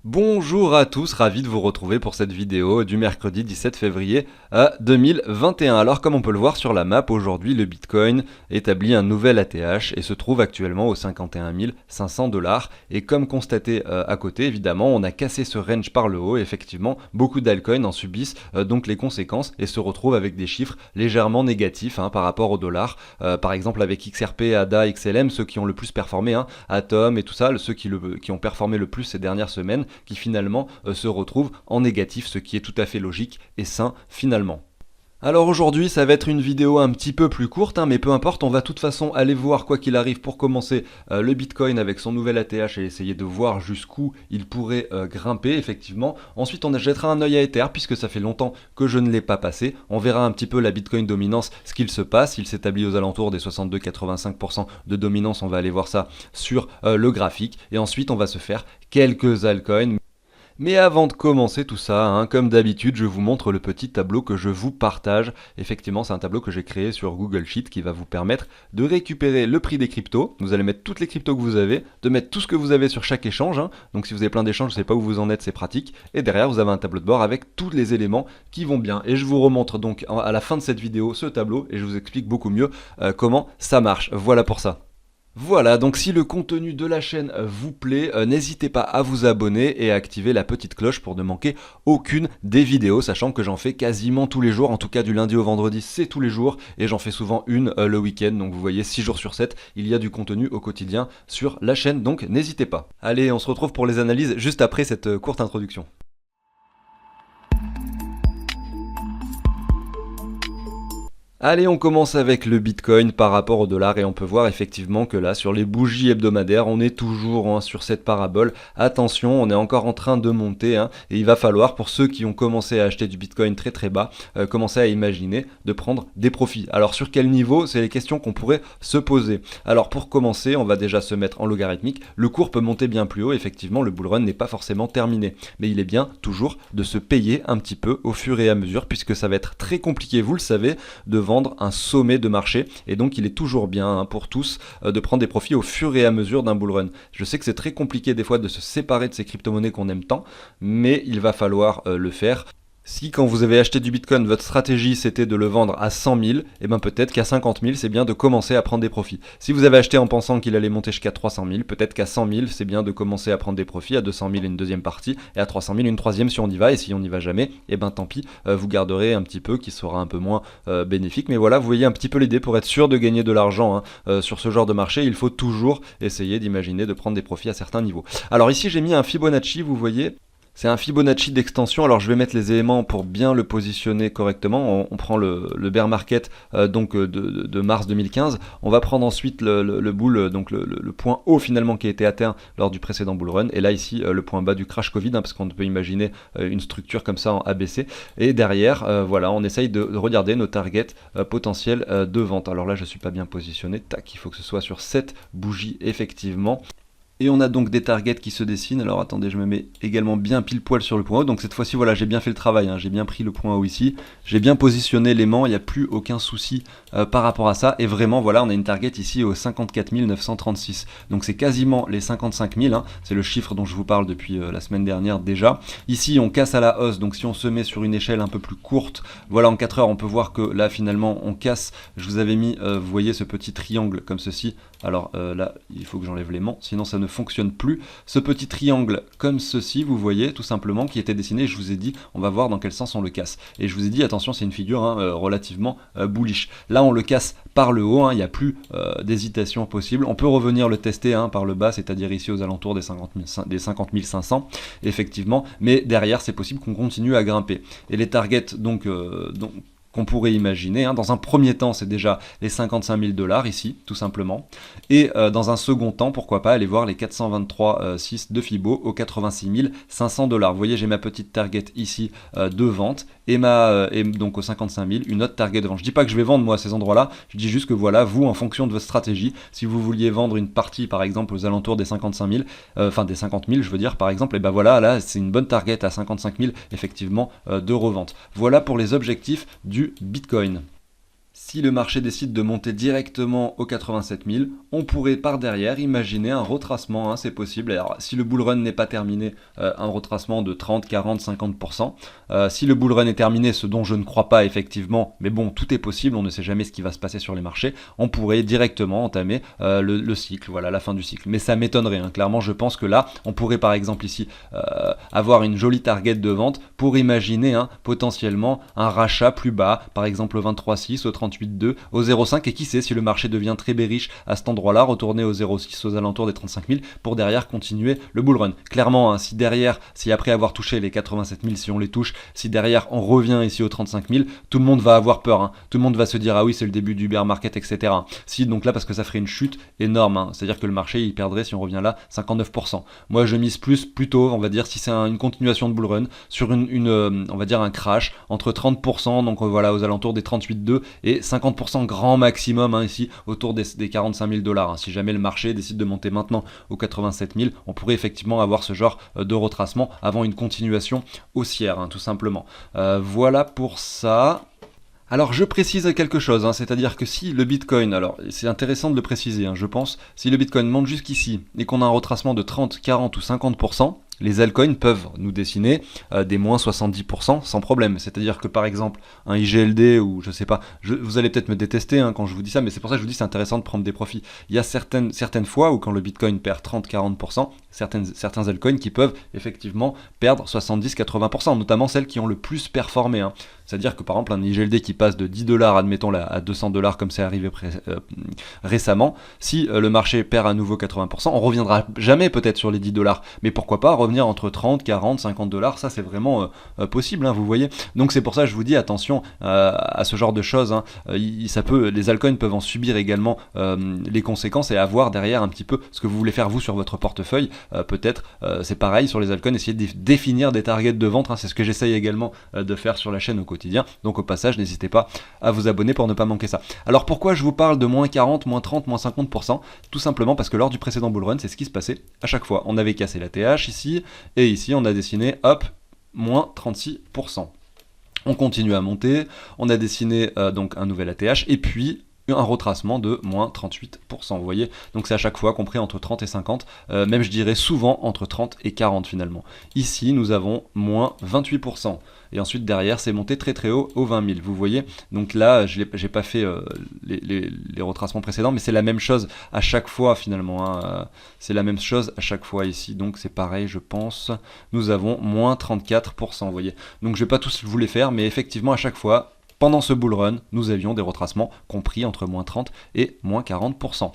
Bonjour à tous, ravi de vous retrouver pour cette vidéo du mercredi 17 février 2021. Alors comme on peut le voir sur la map, aujourd'hui le Bitcoin établit un nouvel ATH et se trouve actuellement aux 51 500 $. Et comme constaté à côté, évidemment, on a cassé ce range par le haut et effectivement, beaucoup d'altcoins en subissent donc les conséquences et se retrouvent avec des chiffres légèrement négatifs par rapport au dollar. Par exemple avec XRP, ADA, XLM, ceux qui ont le plus performé, Atom et tout ça, ceux qui ont performé le plus ces dernières semaines, qui finalement se retrouvent en négatif, ce qui est tout à fait logique et sain finalement. Alors aujourd'hui ça va être une vidéo un petit peu plus courte, mais peu importe, on va de toute façon aller voir quoi qu'il arrive pour commencer le Bitcoin avec son nouvel ATH et essayer de voir jusqu'où il pourrait grimper effectivement. Ensuite on jettera un œil à Ether puisque ça fait longtemps que je ne l'ai pas passé. On verra un petit peu la Bitcoin dominance, ce qu'il se passe, il s'établit aux alentours des 62-85% de dominance, on va aller voir ça sur le graphique. Et ensuite on va se faire quelques altcoins. Mais avant de commencer tout ça, comme d'habitude, je vous montre le petit tableau que je vous partage. Effectivement, c'est un tableau que j'ai créé sur Google Sheet qui va vous permettre de récupérer le prix des cryptos. Vous allez mettre toutes les cryptos que vous avez, de mettre tout ce que vous avez sur chaque échange. Donc si vous avez plein d'échanges, je ne sais pas où vous en êtes, c'est pratique. Et derrière, vous avez un tableau de bord avec tous les éléments qui vont bien. Et je vous remontre donc à la fin de cette vidéo ce tableau et je vous explique beaucoup mieux comment ça marche. Voilà pour ça. Voilà, donc si le contenu de la chaîne vous plaît, n'hésitez pas à vous abonner et à activer la petite cloche pour ne manquer aucune des vidéos, sachant que j'en fais quasiment tous les jours, en tout cas du lundi au vendredi c'est tous les jours, et j'en fais souvent une le week-end, donc vous voyez 6 jours sur 7, il y a du contenu au quotidien sur la chaîne, donc n'hésitez pas. Allez, on se retrouve pour les analyses juste après cette courte introduction. Allez, on commence avec le Bitcoin par rapport au dollar et on peut voir effectivement que là, sur les bougies hebdomadaires, on est toujours sur cette parabole. Attention, on est encore en train de monter et il va falloir, pour ceux qui ont commencé à acheter du Bitcoin très très bas, commencer à imaginer de prendre des profits. Alors sur quel niveau? C'est les questions qu'on pourrait se poser. Alors pour commencer, on va déjà se mettre en logarithmique. Le cours peut monter bien plus haut, effectivement, le bull run n'est pas forcément terminé. Mais il est bien toujours de se payer un petit peu au fur et à mesure, puisque ça va être très compliqué, vous le savez, de vendre un sommet de marché et donc il est toujours bien pour tous de prendre des profits au fur et à mesure d'un bull run. Je sais que c'est très compliqué des fois de se séparer de ces crypto-monnaies qu'on aime tant, mais il va falloir le faire. Si quand vous avez acheté du Bitcoin, votre stratégie c'était de le vendre à 100 000, et bien peut-être qu'à 50 000 c'est bien de commencer à prendre des profits. Si vous avez acheté en pensant qu'il allait monter jusqu'à 300 000, peut-être qu'à 100 000 c'est bien de commencer à prendre des profits, à 200 000 une deuxième partie, et à 300 000 une troisième si on y va, et si on n'y va jamais, et ben tant pis, vous garderez un petit peu qui sera un peu moins bénéfique. Mais voilà, vous voyez un petit peu l'idée, pour être sûr de gagner de l'argent sur ce genre de marché, il faut toujours essayer d'imaginer de prendre des profits à certains niveaux. Alors ici j'ai mis un Fibonacci, vous voyez. C'est un Fibonacci d'extension, alors je vais mettre les éléments pour bien le positionner correctement. On prend le bear market de mars 2015, on va prendre ensuite le bull, donc le point haut finalement qui a été atteint lors du précédent bull run, et là ici le point bas du crash Covid, parce qu'on peut imaginer une structure comme ça en ABC, et derrière voilà, on essaye de regarder nos targets potentiels de vente. Alors là je suis pas bien positionné, tac, il faut que ce soit sur cette bougie effectivement. Et on a donc des targets qui se dessinent. Alors attendez, je me mets également bien pile poil sur le point haut. Donc cette fois-ci, voilà, j'ai bien fait le travail, j'ai bien pris le point haut ici. J'ai bien positionné l'aimant, il n'y a plus aucun souci par rapport à ça. Et vraiment, voilà, on a une target ici au 54 936. Donc c'est quasiment les 55 000. C'est le chiffre dont je vous parle depuis la semaine dernière déjà. Ici, on casse à la hausse. Donc si on se met sur une échelle un peu plus courte, voilà, en 4 heures, on peut voir que là, finalement, on casse. Je vous avais mis, vous voyez, ce petit triangle comme ceci. Alors là, il faut que j'enlève l'aimant, sinon ça ne fonctionne plus. Ce petit triangle comme ceci, vous voyez, tout simplement, qui était dessiné, je vous ai dit, on va voir dans quel sens on le casse. Et je vous ai dit, attention, c'est une figure relativement bullish. Là, on le casse par le haut, il n'y a plus d'hésitation possible. On peut revenir le tester par le bas, c'est-à-dire ici aux alentours des 50 500, effectivement. Mais derrière, c'est possible qu'on continue à grimper. Et les targets, donc qu'on pourrait imaginer. Dans un premier temps, c'est déjà les 55 000 $ ici, tout simplement. Et dans un second temps, pourquoi pas aller voir les 423,6 de Fibo aux 86 500 $. Vous voyez, j'ai ma petite target ici de vente et donc aux 55 000, une autre target de vente. Je dis pas que je vais vendre moi à ces endroits-là, je dis juste que voilà, vous, en fonction de votre stratégie, si vous vouliez vendre une partie, par exemple, aux alentours des 55 000, enfin des 50 000, je veux dire, par exemple, et ben voilà, là, c'est une bonne target à 55 000, effectivement, de revente. Voilà pour les objectifs du Bitcoin. si le marché décide de monter directement aux 87 000, on pourrait par derrière imaginer un retracement, hein, c'est possible. Alors si le bull run n'est pas terminé, un retracement de 30, 40, 50%. Si le bull run est terminé, ce dont je ne crois pas effectivement, mais bon, tout est possible, on ne sait jamais ce qui va se passer sur les marchés, on pourrait directement entamer le cycle, voilà, la fin du cycle. Mais ça m'étonnerait, hein. Clairement, je pense que là, on pourrait par exemple ici avoir une jolie target de vente pour imaginer potentiellement un rachat plus bas, par exemple au 23,6, au 38,2, au 0,5, et qui sait si le marché devient très bearish à cet endroit-là, retourner au 0,6 aux alentours des 35 000 pour derrière continuer le bull run. Clairement, si derrière, si après avoir touché les 87 000, si on les touche, si derrière on revient ici aux 35 000, tout le monde va avoir peur, tout le monde va se dire ah oui c'est le début du bear market, etc. Si donc là, parce que ça ferait une chute énorme, c'est-à-dire que le marché il perdrait, si on revient là, 59%. Moi je mise plutôt, on va dire, si c'est une continuation de bull run, sur on va dire un crash entre 30%, donc voilà, aux alentours des 38,2 et 50% grand maximum, ici autour des 45 000 $. Si jamais le marché décide de monter maintenant aux 87 000, on pourrait effectivement avoir ce genre de retracement avant une continuation haussière, tout simplement. Voilà pour ça. Alors je précise quelque chose, c'est-à-dire que si le Bitcoin, alors c'est intéressant de le préciser, je pense, si le Bitcoin monte jusqu'ici et qu'on a un retracement de 30, 40 ou 50%, les altcoins peuvent nous dessiner des moins 70% sans problème. C'est-à-dire que par exemple un IGLD ou je sais pas, vous allez peut-être me détester quand je vous dis ça, mais c'est pour ça que je vous dis c'est intéressant de prendre des profits. Il y a certaines fois où quand le Bitcoin perd 30-40%, certains altcoins qui peuvent effectivement perdre 70-80%, notamment celles qui ont le plus performé. C'est-à-dire que par exemple un IGLD qui passe de 10 $, admettons là, à 200 $, comme c'est arrivé récemment, si le marché perd à nouveau 80%, on reviendra jamais peut-être sur les 10 $, mais pourquoi pas revenir entre 30, 40, 50 $, ça c'est vraiment possible, vous voyez. Donc c'est pour ça que je vous dis attention à ce genre de choses, les altcoins peuvent en subir également les conséquences et avoir derrière un petit peu ce que vous voulez faire vous sur votre portefeuille. Peut-être c'est pareil sur les altcoins, essayer de définir des targets de vente, c'est ce que j'essaye également de faire sur la chaîne au quotidien. Donc au passage, n'hésitez pas à vous abonner pour ne pas manquer ça. Alors pourquoi je vous parle de moins 40, moins 30, moins 50%? Tout simplement parce que lors du précédent bull run, c'est ce qui se passait à chaque fois. On avait cassé la TH ici, et ici on a dessiné, hop, moins 36%. On continue à monter, on a dessiné donc un nouvel ATH, et puis un retracement de moins 38%, vous voyez, donc c'est à chaque fois compris entre 30 et 50, même je dirais souvent entre 30 et 40 finalement. Ici nous avons moins 28%, et ensuite derrière c'est monté très très haut aux 20 000, vous voyez, donc là j'ai pas fait les retracements précédents, mais c'est la même chose à chaque fois finalement, c'est la même chose à chaque fois ici, donc c'est pareil je pense, nous avons moins 34%, vous voyez, donc je vais pas tous vous les faire, mais effectivement à chaque fois, pendant ce bull run, nous avions des retracements compris entre moins 30 et moins 40%.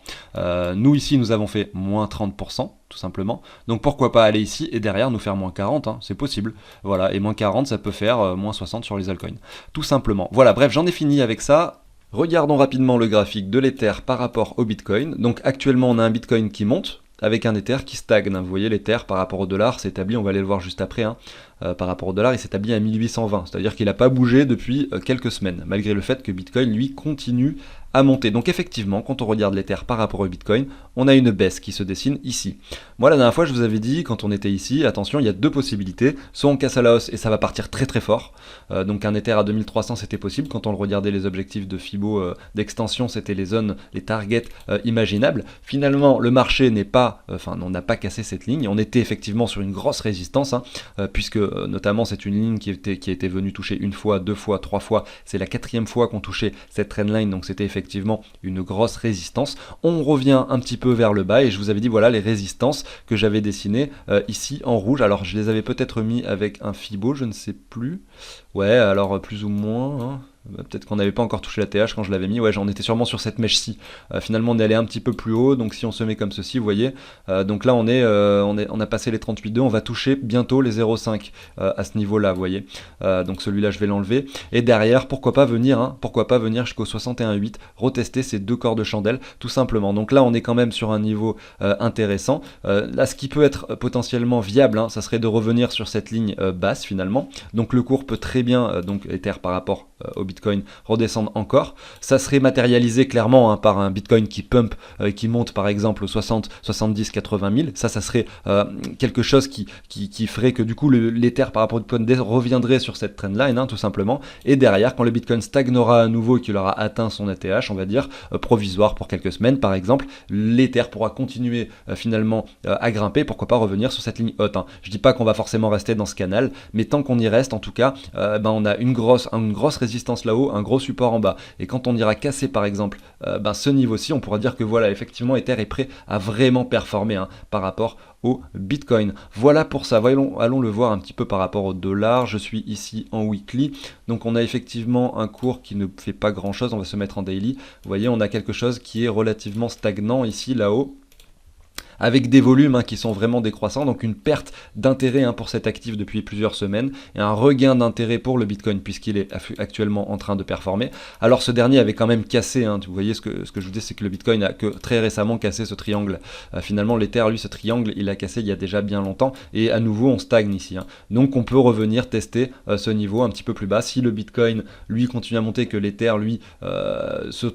Nous ici, nous avons fait moins 30%, tout simplement. Donc pourquoi pas aller ici et derrière nous faire moins 40, c'est possible. Voilà, et moins 40, ça peut faire moins 60 sur les altcoins. Tout simplement. Voilà, bref, j'en ai fini avec ça. Regardons rapidement le graphique de l'Ether par rapport au Bitcoin. Donc actuellement, on a un Bitcoin qui monte, avec un Ether qui stagne. Vous voyez, l'Ether par rapport au dollar s'établit, on va aller le voir juste après, par rapport au dollar, il s'établit à 1820, c'est-à-dire qu'il n'a pas bougé depuis quelques semaines, malgré le fait que Bitcoin, lui, continue à monter. Donc effectivement, quand on regarde l'Ether par rapport au Bitcoin, on a une baisse qui se dessine ici. Moi, la dernière fois, je vous avais dit, quand on était ici, attention, il y a deux possibilités. Soit on casse à la hausse et ça va partir très très fort. Donc un Ether à 2300, c'était possible. Quand on regardait les objectifs de Fibo d'extension, c'était les zones, les targets imaginables. Finalement, le marché n'est pas, on n'a pas cassé cette ligne. On était effectivement sur une grosse résistance, puisque notamment c'est une ligne qui était venue toucher une fois, deux fois, trois fois. C'est la quatrième fois qu'on touchait cette trendline, donc c'était effectivement une grosse résistance. On revient un petit peu vers le bas et je vous avais dit voilà les résistances que j'avais dessinées ici en rouge. Alors je les avais peut-être mis avec un Fibo, je ne sais plus. Ouais, alors plus ou moins. Peut-être qu'on n'avait pas encore touché la TH quand je l'avais mis, ouais j'en étais sûrement sur cette mèche-ci. Finalement on est allé un petit peu plus haut, donc si on se met comme ceci, vous voyez, donc là on a passé les 38,2, on va toucher bientôt les 0,5 à ce niveau-là, vous voyez. Donc celui-là je vais l'enlever, et derrière pourquoi pas venir jusqu'au 61,8, retester ces deux corps de chandelle, tout simplement. Donc là on est quand même sur un niveau intéressant. Là ce qui peut être potentiellement viable, ça serait de revenir sur cette ligne basse finalement. Donc le cours peut très bien, donc Ether par rapport au Bitcoin, Bitcoin redescende encore. Ça serait matérialisé clairement par un Bitcoin qui pump, qui monte par exemple aux 60, 70, 80 000. Ça serait quelque chose qui ferait que du coup l'Ether par rapport au Bitcoin reviendrait sur cette trendline, tout simplement. Et derrière, quand le Bitcoin stagnera à nouveau et qu'il aura atteint son ATH, on va dire, provisoire pour quelques semaines par exemple, l'Ether pourra continuer finalement à grimper, pourquoi pas revenir sur cette ligne haute. Je dis pas qu'on va forcément rester dans ce canal, mais tant qu'on y reste, en tout cas, on a une grosse résistance là-haut, un gros support en bas. Et quand on ira casser par exemple ce niveau-ci, on pourra dire que voilà, effectivement, Ether est prêt à vraiment performer par rapport au Bitcoin. Voilà pour ça. Allons le voir un petit peu par rapport au dollar. Je suis ici en weekly. Donc on a effectivement un cours qui ne fait pas grand chose. On va se mettre en daily. Vous voyez, on a quelque chose qui est relativement stagnant ici, là-haut, avec des volumes qui sont vraiment décroissants, donc une perte d'intérêt pour cet actif depuis plusieurs semaines, et un regain d'intérêt pour le Bitcoin puisqu'il est actuellement en train de performer. Alors ce dernier avait quand même cassé, vous voyez ce que je vous dis, c'est que le Bitcoin a que très récemment cassé ce triangle. Finalement l'Ether, lui, ce triangle, il a cassé il y a déjà bien longtemps, et à nouveau on stagne ici. Donc on peut revenir tester ce niveau un petit peu plus bas. Si le Bitcoin, lui, continue à monter, que l'Ether, lui, se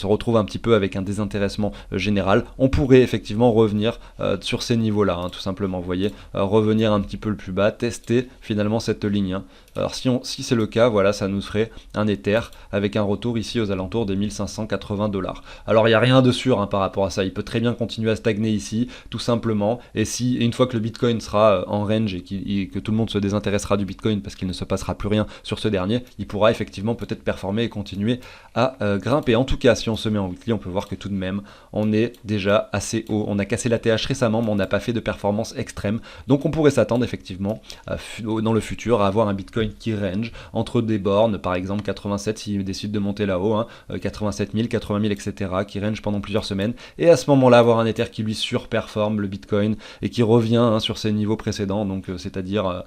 retrouve un petit peu avec un désintéressement général, on pourrait effectivement revenir sur ces niveaux-là, tout simplement, vous voyez, revenir un petit peu le plus bas, tester finalement cette ligne. Alors si c'est le cas, voilà, ça nous ferait un Ether avec un retour ici aux alentours des 1580 $. Alors il n'y a rien de sûr par rapport à ça, il peut très bien continuer à stagner ici, tout simplement, et une fois que le Bitcoin sera en range et que tout le monde se désintéressera du Bitcoin parce qu'il ne se passera plus rien sur ce dernier, il pourra effectivement peut-être performer et continuer à grimper. En tout cas, si on se met en weekly, on peut voir que tout de même, on est déjà assez haut. On a cassé la TH récemment, mais on n'a pas fait de performance extrême. Donc on pourrait s'attendre effectivement dans le futur à avoir un Bitcoin qui range entre des bornes, par exemple 87 s'il décide de monter là-haut, 87 000, 80 000, etc., qui range pendant plusieurs semaines. Et à ce moment-là, avoir un Ether qui lui surperforme le Bitcoin et qui revient sur ses niveaux précédents, donc c'est-à-dire,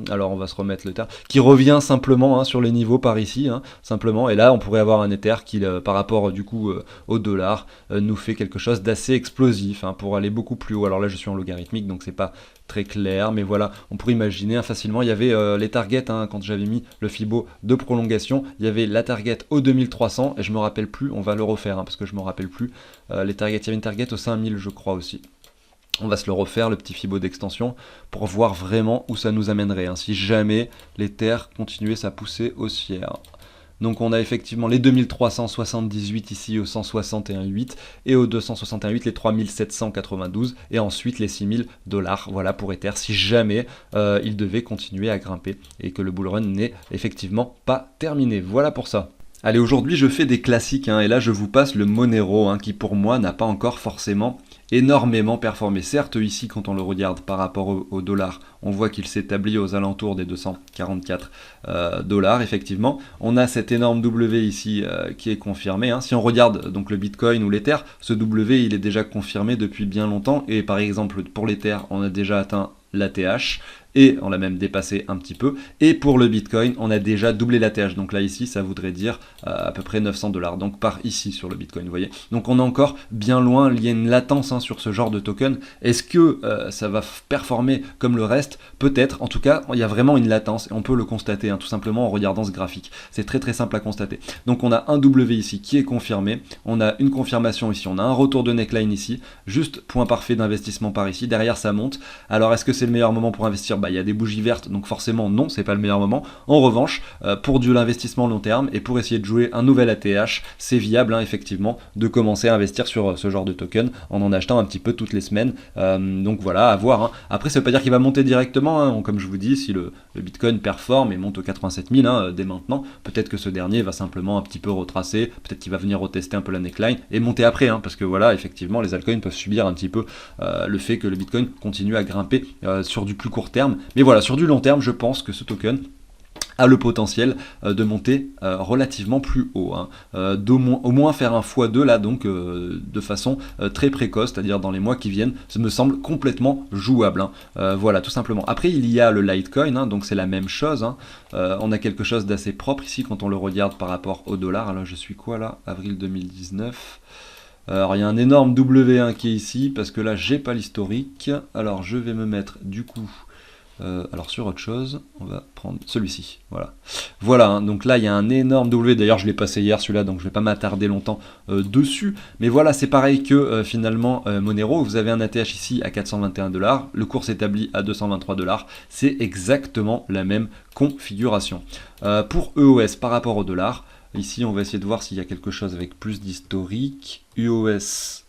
alors on va se remettre le Ether, qui revient simplement sur les niveaux par ici, simplement. Et là, on pourrait avoir un Ether qui, par rapport du coup au dollar, nous fait quelque chose d'assez explosif pour aller beaucoup plus haut. Alors là, je suis en logarithmique, donc c'est pas très clair, mais voilà, on pourrait imaginer facilement. Il y avait les targets, quand j'avais mis le Fibo de prolongation, il y avait la target au 2300, et je me rappelle plus, on va le refaire, parce que je me rappelle plus, les targets, il y avait une target au 5000, je crois aussi. On va se le refaire, le petit Fibo d'extension, pour voir vraiment où ça nous amènerait, si jamais l'Ether continuait sa poussée haussière. Donc on a effectivement les 2378 ici au 161,8 et au 261,8 les 3792 et ensuite les 6000 $, voilà pour Ether, si jamais il devait continuer à grimper et que le bull run n'est effectivement pas terminé. Voilà pour ça. Allez, aujourd'hui je fais des classiques et là je vous passe le Monero qui pour moi n'a pas encore forcément énormément performé. Certes, ici, quand on le regarde par rapport au dollar, on voit qu'il s'établit aux alentours des 244 $, effectivement. On a cet énorme W ici qui est confirmé. Si on regarde donc le Bitcoin ou l'Ether, ce W, il est déjà confirmé depuis bien longtemps. Et par exemple, pour l'Ether, on a déjà atteint l'ATH. Et on l'a même dépassé un petit peu. Et pour le Bitcoin, on a déjà doublé l'ATH. Donc là, ici, ça voudrait dire à peu près 900 $. Donc par ici sur le Bitcoin, vous voyez. Donc on est encore bien loin. Il y a une latence sur ce genre de token. Est-ce que ça va performer comme le reste? Peut-être. En tout cas, il y a vraiment une latence. Et on peut le constater tout simplement en regardant ce graphique. C'est très très simple à constater. Donc on a un W ici qui est confirmé. On a une confirmation ici. On a un retour de neckline ici. Juste point parfait d'investissement par ici. Derrière, ça monte. Alors est-ce que c'est le meilleur moment pour investir? Il y a des bougies vertes, donc forcément non, c'est pas le meilleur moment. En revanche, pour de l'investissement long terme et pour essayer de jouer un nouvel ATH, c'est viable effectivement de commencer à investir sur ce genre de token en achetant un petit peu toutes les semaines. Donc voilà, à voir. Après, ça veut pas dire qu'il va monter directement, comme je vous dis, si le Bitcoin performe et monte aux 87 000 dès maintenant, peut-être que ce dernier va simplement un petit peu retracer, peut-être qu'il va venir retester un peu la neckline et monter après, parce que voilà, effectivement, les altcoins peuvent subir un petit peu le fait que le Bitcoin continue à grimper sur du plus court terme. Mais voilà, sur du long terme, je pense que ce token a le potentiel de monter relativement plus haut, au moins faire un x2 là, donc de façon très précoce, c'est-à-dire dans les mois qui viennent, ça me semble complètement jouable. Voilà, tout simplement. Après, il y a le Litecoin, donc c'est la même chose. On a quelque chose d'assez propre ici quand on le regarde par rapport au dollar. Alors je suis quoi là? Avril 2019. Alors il y a un énorme W1 qui est ici, parce que là j'ai pas l'historique. Alors je vais me mettre du coup Alors sur autre chose, on va prendre celui-ci, voilà. Voilà, hein, donc là il y a un énorme W, d'ailleurs je l'ai passé hier celui-là, donc je vais pas m'attarder longtemps dessus. Mais voilà, c'est pareil que finalement Monero, vous avez un ATH ici à 421 $, le cours s'établit à 223 $, c'est exactement la même configuration. Pour EOS par rapport au dollar, ici on va essayer de voir s'il y a quelque chose avec plus d'historique. EOS,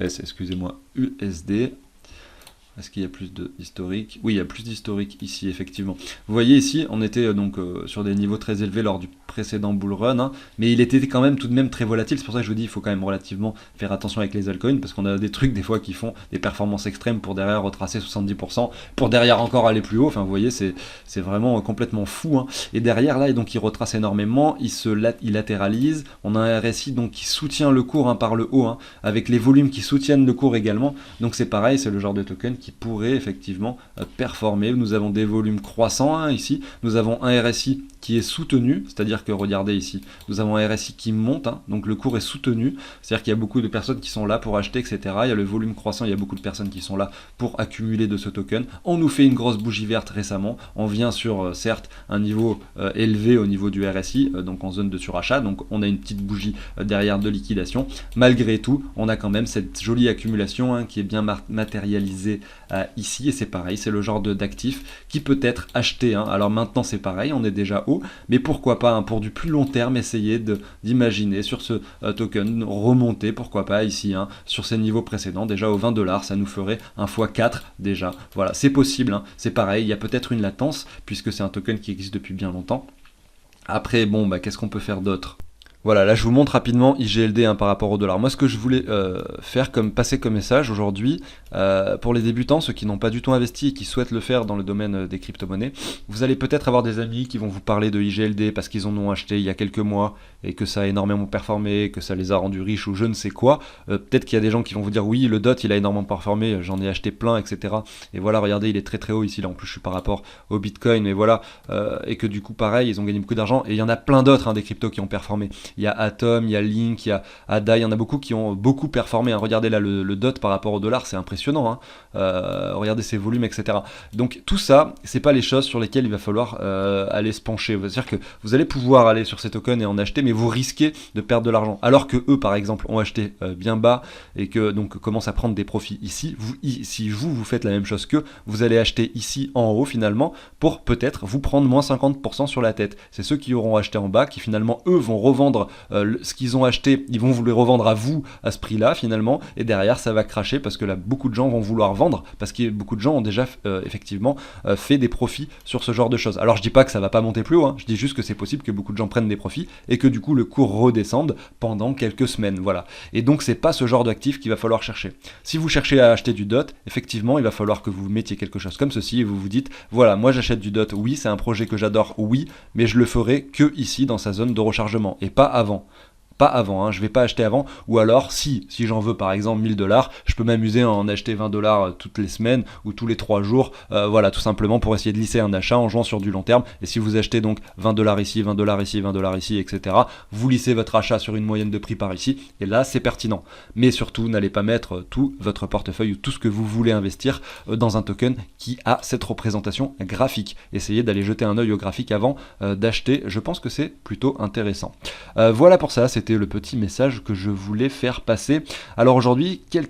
excusez-moi, USD. Est-ce qu'il y a plus d'historique? Oui, il y a plus d'historique ici, effectivement. Vous voyez ici, on était donc sur des niveaux très élevés lors du précédent bull run, hein, mais il était quand même tout de même très volatile. C'est pour ça que je vous dis, il faut quand même relativement faire attention avec les altcoins, parce qu'on a des trucs des fois qui font des performances extrêmes pour derrière retracer 70%, pour derrière encore aller plus haut. Enfin, vous voyez, c'est vraiment complètement fou, hein. Et derrière, là, donc, il retrace énormément, il latéralise. On a un RSI donc, qui soutient le cours hein, par le haut, hein, avec les volumes qui soutiennent le cours également. Donc c'est pareil, c'est le genre de token qui pourrait effectivement performer. Nous avons des volumes croissants hein, ici, nous avons un RSI qui est soutenu, c'est-à-dire que regardez ici, nous avons un RSI qui monte, hein, donc le cours est soutenu, c'est-à-dire qu'il y a beaucoup de personnes qui sont là pour acheter, etc. Il y a le volume croissant, il y a beaucoup de personnes qui sont là pour accumuler de ce token. On nous fait une grosse bougie verte récemment, on vient sur certes un niveau élevé au niveau du RSI, donc en zone de surachat, donc on a une petite bougie derrière de liquidation. Malgré tout, on a quand même cette jolie accumulation hein, qui est bien matérialisée ici, et c'est pareil, c'est le genre d'actif qui peut être acheté. Hein. Alors maintenant c'est pareil, on est déjà haut, mais pourquoi pas hein, pour du plus long terme essayer d'imaginer sur ce token remonter, pourquoi pas ici hein, sur ces niveaux précédents, déjà aux 20 $, ça nous ferait un x4 déjà. Voilà, c'est possible, hein. C'est pareil, il y a peut-être une latence puisque c'est un token qui existe depuis bien longtemps. Après bon bah qu'est-ce qu'on peut faire d'autre? Voilà, là je vous montre rapidement IGLD hein, par rapport au dollar. Moi ce que je voulais passer comme message aujourd'hui, pour les débutants, ceux qui n'ont pas du tout investi et qui souhaitent le faire dans le domaine des crypto-monnaies, vous allez peut-être avoir des amis qui vont vous parler de IGLD parce qu'ils en ont acheté il y a quelques mois et que ça a énormément performé, que ça les a rendus riches ou je ne sais quoi. Peut-être qu'il y a des gens qui vont vous dire oui, le DOT il a énormément performé, j'en ai acheté plein, etc. Et voilà, regardez, il est très très haut ici, là en plus je suis par rapport au Bitcoin, mais voilà, et que du coup pareil, ils ont gagné beaucoup d'argent et il y en a plein d'autres hein, des cryptos qui ont performé. Il y a Atom, il y a Link, il y a ADA, il y en a beaucoup qui ont beaucoup performé. Hein. Regardez là le DOT par rapport au dollar, c'est impressionnant. Hein. Regardez ses volumes, etc. Donc tout ça, c'est pas les choses sur lesquelles il va falloir aller se pencher. C'est-à-dire que vous allez pouvoir aller sur ces tokens et en acheter, mais vous risquez de perdre de l'argent. Alors que eux, par exemple, ont acheté bien bas et que donc commencent à prendre des profits ici. Si vous faites la même chose qu'eux, vous allez acheter ici en haut finalement pour peut-être vous prendre moins 50% sur la tête. C'est ceux qui auront acheté en bas qui finalement eux vont revendre ce qu'ils ont acheté, ils vont vous le revendre à vous à ce prix-là finalement, et derrière ça va cracher parce que là beaucoup de gens vont vouloir vendre parce que beaucoup de gens ont déjà effectivement fait des profits sur ce genre de choses. Alors je dis pas que ça va pas monter plus haut, hein, je dis juste que c'est possible que beaucoup de gens prennent des profits et que du coup le cours redescende pendant quelques semaines, voilà. Et donc c'est pas ce genre d'actif qu'il va falloir chercher. Si vous cherchez à acheter du DOT, effectivement il va falloir que vous mettiez quelque chose comme ceci et vous vous dites voilà, moi j'achète du DOT, oui c'est un projet que j'adore, oui, mais je le ferai que ici dans sa zone de rechargement et pas avant. Pas avant, hein, je vais pas acheter avant, ou alors si j'en veux par exemple 1000 $, je peux m'amuser à en acheter 20 $ toutes les semaines ou tous les 3 jours, voilà, tout simplement pour essayer de lisser un achat en jouant sur du long terme. Et si vous achetez donc 20 $ ici, 20 $ ici, 20 $ ici, etc., vous lissez votre achat sur une moyenne de prix par ici, et là c'est pertinent. Mais surtout, n'allez pas mettre tout votre portefeuille ou tout ce que vous voulez investir dans un token qui a cette représentation graphique. Essayez d'aller jeter un œil au graphique avant d'acheter, je pense que c'est plutôt intéressant. Voilà pour ça, c'était le petit message que je voulais faire passer. Alors aujourd'hui, quelles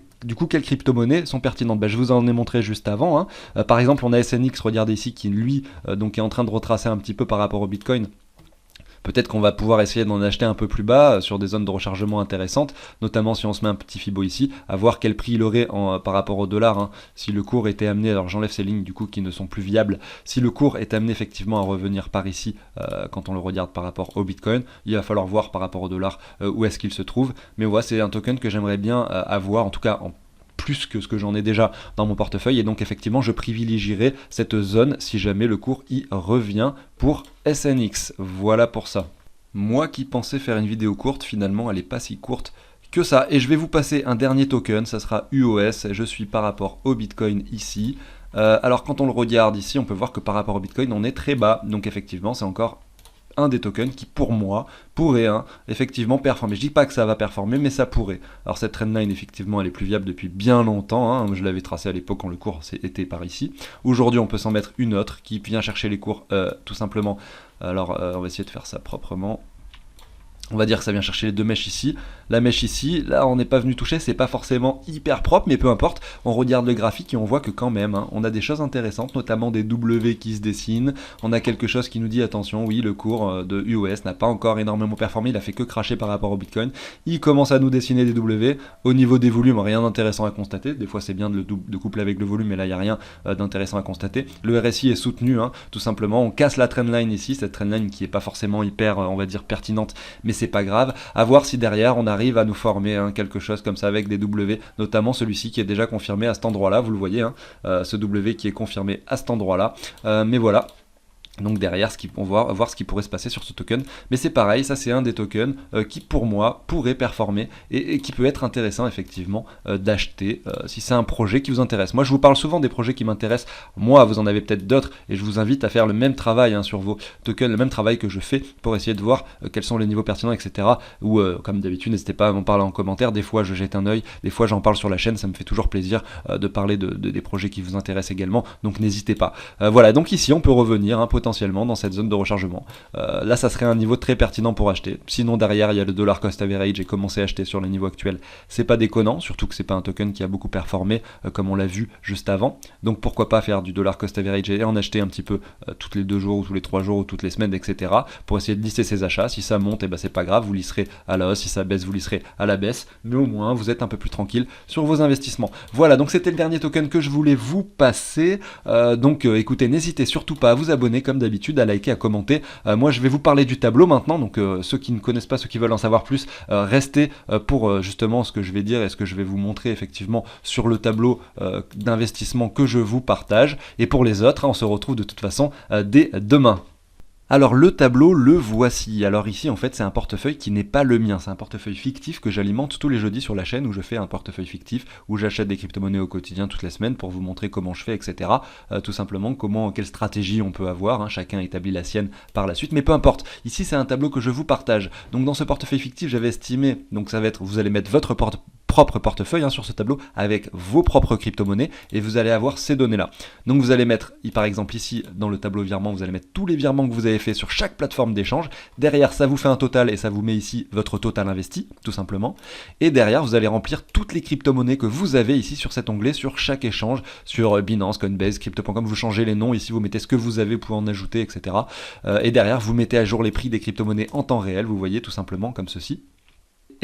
crypto-monnaies sont pertinentes? Je vous en ai montré juste avant. Hein. Par exemple, on a SNX, regardez ici, qui lui donc est en train de retracer un petit peu par rapport au Bitcoin. Peut-être qu'on va pouvoir essayer d'en acheter un peu plus bas sur des zones de rechargement intéressantes, notamment si on se met un petit Fibo ici, à voir quel prix il aurait par rapport au dollar. Hein. Si le cours était amené, alors j'enlève ces lignes du coup qui ne sont plus viables, si le cours est amené effectivement à revenir par ici, quand on le regarde par rapport au Bitcoin, il va falloir voir par rapport au dollar où est-ce qu'il se trouve. Mais voilà, c'est un token que j'aimerais bien avoir, en tout cas en plus que ce que j'en ai déjà dans mon portefeuille, et donc effectivement je privilégierai cette zone si jamais le cours y revient pour SNX. Voilà pour ça. Moi qui pensais faire une vidéo courte, finalement elle n'est pas si courte que ça, et je vais vous passer un dernier token, ça sera UOS, je suis par rapport au Bitcoin ici. Alors quand on le regarde ici, on peut voir que par rapport au Bitcoin on est très bas, donc effectivement c'est encore un des tokens qui pour moi pourrait effectivement performer. Je dis pas que ça va performer, mais ça pourrait. Alors cette trendline effectivement elle est plus viable depuis bien longtemps, je l'avais tracé à l'époque quand le cours était par ici. Aujourd'hui on peut s'en mettre une autre qui vient chercher les cours tout simplement. Alors on va essayer de faire ça proprement. On va dire que ça vient chercher les deux mèches ici. La mèche ici, là on n'est pas venu toucher, c'est pas forcément hyper propre, mais peu importe. On regarde le graphique et on voit que quand même, on a des choses intéressantes, notamment des W qui se dessinent. On a quelque chose qui nous dit attention, oui, le cours de US n'a pas encore énormément performé, il a fait que cracher par rapport au Bitcoin. Il commence à nous dessiner des W. Au niveau des volumes, rien d'intéressant à constater. Des fois c'est bien de coupler avec le volume, mais là il n'y a rien d'intéressant à constater. Le RSI est soutenu, tout simplement. On casse la trendline ici, cette trendline qui n'est pas forcément hyper, on va dire, pertinente, mais c'est pas grave, à voir si derrière on arrive à nous former quelque chose comme ça avec des W, notamment celui-ci qui est déjà confirmé à cet endroit là, vous le voyez, ce W qui est confirmé à cet endroit là, mais voilà. Donc derrière, on va voir ce qui pourrait se passer sur ce token. Mais c'est pareil, ça c'est un des tokens qui pour moi pourrait performer et qui peut être intéressant effectivement d'acheter si c'est un projet qui vous intéresse. Moi je vous parle souvent des projets qui m'intéressent, moi vous en avez peut-être d'autres et je vous invite à faire le même travail sur vos tokens, le même travail que je fais pour essayer de voir quels sont les niveaux pertinents, etc. Ou comme d'habitude, n'hésitez pas à m'en parler en commentaire, des fois je jette un œil, des fois j'en parle sur la chaîne, ça me fait toujours plaisir de parler des projets qui vous intéressent également, donc n'hésitez pas. Voilà, donc ici on peut revenir potentiellement dans cette zone de rechargement. Là ça serait un niveau très pertinent pour acheter. Sinon derrière il y a le dollar cost average et commencer à acheter sur les niveaux actuels, c'est pas déconnant, surtout que c'est pas un token qui a beaucoup performé comme on l'a vu juste avant. Donc pourquoi pas faire du dollar cost average et en acheter un petit peu tous les 2 jours ou tous les 3 jours ou toutes les semaines, etc. pour essayer de lisser ses achats. Si ça monte, c'est pas grave, vous lisserez à la hausse, si ça baisse, vous lisserez à la baisse, mais au moins vous êtes un peu plus tranquille sur vos investissements. Voilà, donc c'était le dernier token que je voulais vous passer. Écoutez, n'hésitez surtout pas à vous abonner comme d'habitude, à liker, à commenter. Moi je vais vous parler du tableau maintenant, donc ceux qui ne connaissent pas, ceux qui veulent en savoir plus, restez pour justement ce que je vais dire et ce que je vais vous montrer effectivement sur le tableau d'investissement que je vous partage. Et pour les autres, on se retrouve de toute façon dès demain. Alors le tableau, le voici. Alors ici en fait c'est un portefeuille qui n'est pas le mien, c'est un portefeuille fictif que j'alimente tous les jeudis sur la chaîne où je fais un portefeuille fictif, où j'achète des crypto-monnaies au quotidien toutes les semaines pour vous montrer comment je fais, etc. Tout simplement quelle stratégie on peut avoir, chacun établit la sienne par la suite, mais peu importe. Ici c'est un tableau que je vous partage. Donc dans ce portefeuille fictif j'avais estimé, donc ça va être, vous allez mettre votre propre portefeuille sur ce tableau avec vos propres crypto-monnaies et vous allez avoir ces données là. Donc vous allez mettre, par exemple ici dans le tableau virement, vous allez mettre tous les virements que vous avez fait sur chaque plateforme d'échange. Derrière ça vous fait un total et ça vous met ici votre total investi tout simplement. Et derrière vous allez remplir toutes les crypto-monnaies que vous avez ici sur cet onglet sur chaque échange, sur Binance, Coinbase, Crypto.com, vous changez les noms, ici vous mettez ce que vous avez, vous pouvez en ajouter, etc. Et derrière vous mettez à jour les prix des crypto-monnaies en temps réel, vous voyez tout simplement comme ceci.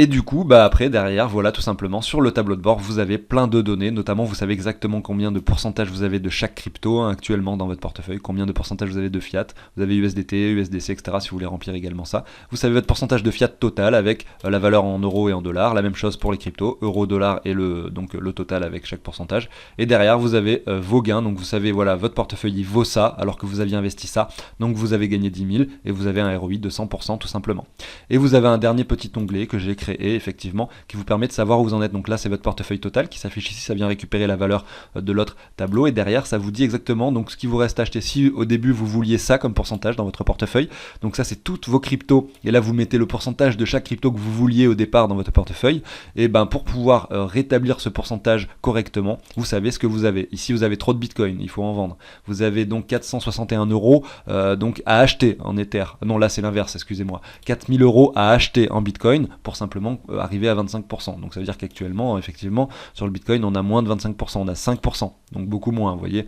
Et du coup, après, derrière, voilà, tout simplement, sur le tableau de bord, vous avez plein de données, notamment, vous savez exactement combien de pourcentage vous avez de chaque crypto actuellement dans votre portefeuille, combien de pourcentage vous avez de fiat, vous avez USDT, USDC, etc., si vous voulez remplir également ça. Vous savez votre pourcentage de fiat total avec la valeur en euros et en dollars, la même chose pour les cryptos, euro, dollar et le total avec chaque pourcentage. Et derrière, vous avez vos gains, donc vous savez, voilà, votre portefeuille il vaut ça, alors que vous aviez investi ça, donc vous avez gagné 10 000 et vous avez un ROI de 100% tout simplement. Et vous avez un dernier petit onglet que j'ai créé effectivement qui vous permet de savoir où vous en êtes. Donc là c'est votre portefeuille total qui s'affiche ici, ça vient récupérer la valeur de l'autre tableau et derrière ça vous dit exactement donc ce qui vous reste à acheter si au début vous vouliez ça comme pourcentage dans votre portefeuille. Donc ça c'est toutes vos cryptos et là vous mettez le pourcentage de chaque crypto que vous vouliez au départ dans votre portefeuille et pour pouvoir rétablir ce pourcentage correctement, vous savez ce que vous avez. Ici vous avez trop de bitcoin, il faut en vendre. Vous avez donc 461 euros donc à acheter en Ether. Non là c'est l'inverse, excusez-moi. 4000 euros à acheter en bitcoin pour simplement arriver à 25%. Donc ça veut dire qu'actuellement, effectivement, sur le Bitcoin, on a moins de 25%, on a 5%, donc beaucoup moins, vous voyez.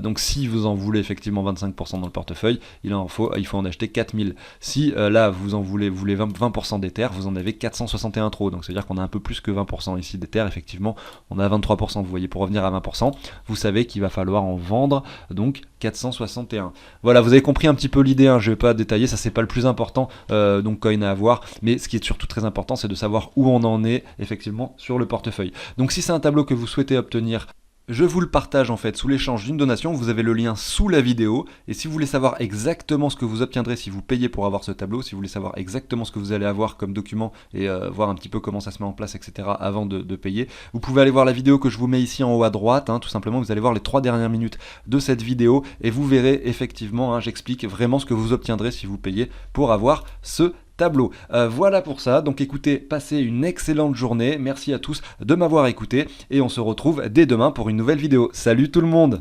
Donc si vous en voulez effectivement 25% dans le portefeuille, il faut en acheter 4000. Si là, vous voulez 20% d'Ether, vous en avez 461 trop. Donc ça veut dire qu'on a un peu plus que 20% ici d'Ether, effectivement, on a 23%. Vous voyez, pour revenir à 20%, vous savez qu'il va falloir en vendre, donc 461. Voilà, vous avez compris un petit peu l'idée, je ne vais pas détailler, ça c'est pas le plus important, donc coin à avoir, mais ce qui est surtout très important, c'est de savoir où on en est effectivement sur le portefeuille. Donc si c'est un tableau que vous souhaitez obtenir Je vous le partage en fait sous l'échange d'une donation, vous avez le lien sous la vidéo, et si vous voulez savoir exactement ce que vous obtiendrez si vous payez pour avoir ce tableau, si vous voulez savoir exactement ce que vous allez avoir comme document et voir un petit peu comment ça se met en place, etc. avant de payer, vous pouvez aller voir la vidéo que je vous mets ici en haut à droite, tout simplement vous allez voir les 3 dernières minutes de cette vidéo et vous verrez effectivement, j'explique vraiment ce que vous obtiendrez si vous payez pour avoir ce tableau. Voilà pour ça, donc écoutez, passez une excellente journée, merci à tous de m'avoir écouté et on se retrouve dès demain pour une nouvelle vidéo. Salut tout le monde!